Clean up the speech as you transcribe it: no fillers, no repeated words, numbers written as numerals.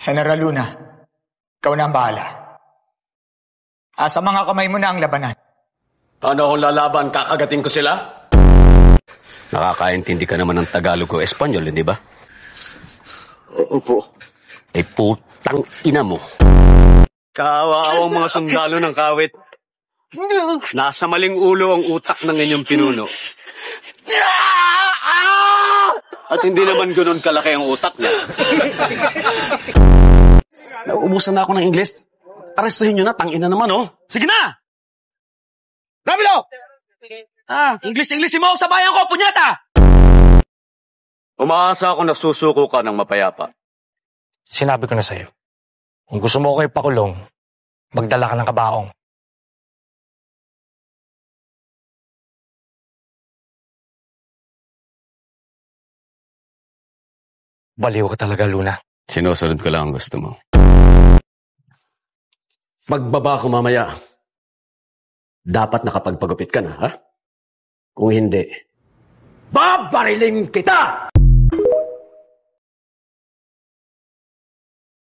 General Luna, ikaw na ang bahala. Sa mga kamay mo na ang labanan. Paano akong lalaban? Kakagating ko sila? Nakakaintindi ka naman ng Tagalog o Espanyol, hindi ba? Opo. Putang ina mo. Kawaawang mga sundalo ng kawit. Nasa maling ulo ang utak ng inyong pinuno. At hindi naman ganoon kalaki ang utak niya. Nauubusan na ako ng Ingles. Arestuhin nyo na, tangina naman, oh. Sige na! Ramilo! English mo sa bayan ko, punyata! Umaasa ako na susuko ka ng mapayapa. Sinabi ko na sa'yo, kung gusto mo ko ipakulong, magdala ka ng kabaong. Baliw ka talaga, Luna. Sinusunod ko lang ang gusto mo. Magbaba ko mamaya. Dapat nakapagpagupit ka na, ha? Kung hindi, babariling kita!